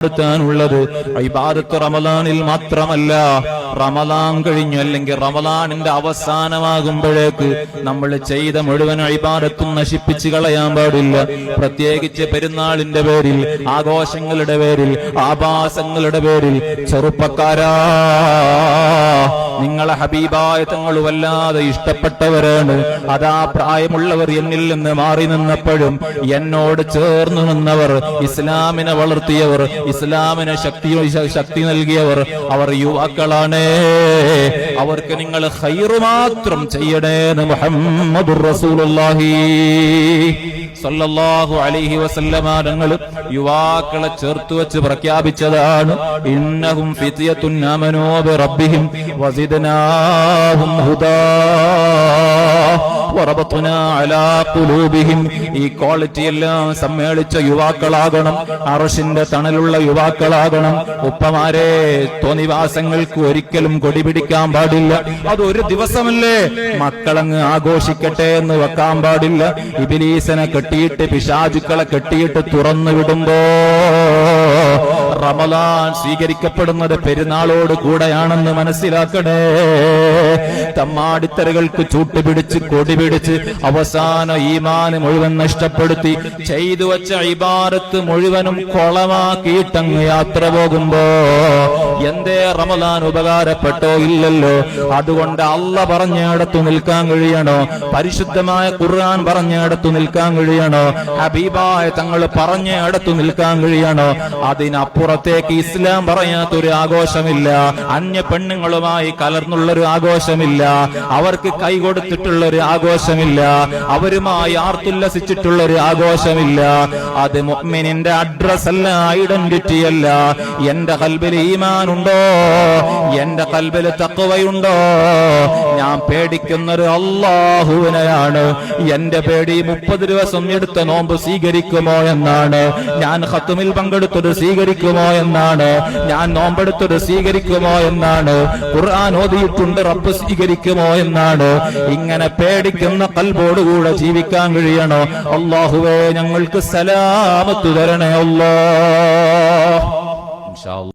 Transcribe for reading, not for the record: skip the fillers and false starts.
ാനുള്ളത് ഇബാദത്ത് റമളാനിൽ മാത്രമല്ല, റമളാൻ കഴിഞ്ഞു അല്ലെങ്കിൽ റമളാനിന്റെ അവസാനമാകുമ്പോഴേക്ക് നമ്മൾ ചെയ്ത മുഴുവൻ ഇബാദത്തും നശിപ്പിച്ചു കളയാൻ പാടില്ല. പ്രത്യേകിച്ച് പെരുന്നാളിന്റെ പേരിൽ, ആഘോഷങ്ങളുടെ പേരിൽ, ആഭാസങ്ങളുടെ പേരിൽ. ചെറുപ്പക്കാരാ, നിങ്ങളെ ഹബീബായ തങ്ങൾ വല്ലാതെ ഇഷ്ടപ്പെട്ടവരാണ്. അതാ പ്രായമുള്ളവർ എന്നിൽ നിന്ന് മാറി നിന്നപ്പോഴും എന്നോട് ചേർന്നു നിന്നവർ, ഇസ്ലാമിനെ വളർത്തിയവർ, ഇസ്ലാമിന് ശക്തി നൽകിയവർ, അവർ യുവാക്കളാണ്. അവർക്ക് നിങ്ങൾ ഖൈറ് മാത്രം ചെയ്യണേന്ന് മുഹമ്മദുർ റസൂലുള്ളാഹി സല്ലല്ലാഹു അലൈഹി വസല്ലമ തങ്ങൾ യുവാക്കളെ ചേർത്ത് വെച്ച് പ്രഖ്യാപിച്ചതാണ്. ഇന്നഹും ഫിത്യത്തുൻ ആമനൂ ബിറബ്ബിഹിം വസിദ്നാഹും ഹുദാ വറബത്നാ അലാ ഖുലൂബിഹിം. ഈ ക്വാളിറ്റി എല്ലാം സമ്മേളിച്ച യുവാക്കളാകണം, അർശിന്റെ തണലുള്ള യുവാക്കളാകണം. ഉപ്പമാരെ, തോന്നിവാസങ്ങൾക്ക് ഒരിക്കലും കൊടി പിടിക്കാൻ പാടില്ല. അതൊരു ദിവസമല്ലേ, മക്കളങ്ങ് ആഘോഷിക്കട്ടെ എന്ന് വെക്കാൻ പാടില്ല. ഇബ്ലീസിനെ കെട്ടിയിട്ട്, പിശാചുക്കളെ കെട്ടിയിട്ട് തുറന്നു വിടുമ്പോ റമളാൻ സ്വീകരിക്കപ്പെടുന്നത് പെരുന്നാളോട് കൂടെയാണെന്ന് മനസ്സിലാക്കണേ. തമ്മാടിത്തരകൾക്ക് ചൂട്ടുപിടിച്ച് കൊടിപിടിച്ച് അവസാന ഈമാന് മുഴുവൻ നഷ്ടപ്പെടുത്തി ചെയ്തു വച്ച ഇബാദത്ത് മുഴുവനും കൊളമാക്കിയിട്ടങ്ങ് യാത്ര പോകുമ്പോ എന്തേ റമളാൻ ഉപകാരപ്പെട്ടോ? ഇല്ലല്ലോ. അതുകൊണ്ട് അള്ള പറഞ്ഞിടത്തു നിൽക്കാൻ കഴിയണോ? പരിശുദ്ധമായ ഖുർആൻ പറഞ്ഞിടത്തു നിൽക്കാൻ കഴിയണോ? ഹബീബായ തങ്ങൾ പറഞ്ഞിടത്തു നിൽക്കാൻ കഴിയണോ? അതിനപ്പുറത്തേക്ക് ഇസ്ലാം പറയാത്തൊരു ആഘോഷമില്ല. അന്യ പെണ്ണുങ്ങളുമായി കലർന്നുള്ളൊരു ആഘോഷമില്ല. അവർക്ക് കൈ കൊടുത്തിട്ടുള്ളൊരു ആഘോഷമില്ല. അവരുമായി ആർത്തുല്ലസിച്ചിട്ടുള്ളൊരു ആഘോഷമില്ല. അത് മുഅ്മിനിന്റെ അഡ്രസ് അല്ല, ഐഡന്റിറ്റി അല്ല. എന്റെ ഖൽബിൽ ഈമാൻ ഉണ്ടോ? എന്റെ ഖൽബിൽ തഖ്വയുണ്ടോ? ഞാൻ പേടിക്കുന്നത് അല്ലാഹുവിനെയാണ്. എന്റെ പേടി 30 ദിവസം എടുത്ത നോമ്പ് സ്വീകരിക്കുമോ എന്നാണ്. ഞാൻ ഖത്മിൽ പങ്കെടുത്തത് സ്വീകരിക്കുമോ എന്നാണ്. ഞാൻ നോമ്പെടുത്തത് സ്വീകരിക്കുമോ എന്നാണ്. ഖുർആൻ ഓതിയിട്ടുണ്ട്, റബ്ബ് സ്വീകരിക്കുമോ എന്നാണ്. ഇങ്ങനെ പേടിക്കുന്ന ഖൽബോടുകൂടെ ജീവിക്കാൻ കഴിയണോ? അല്ലാഹുവേ, ഞങ്ങൾക്ക് സലാമത്ത് തരണേ അല്ലാഹ്. ഇൻഷാ അല്ലാഹ്.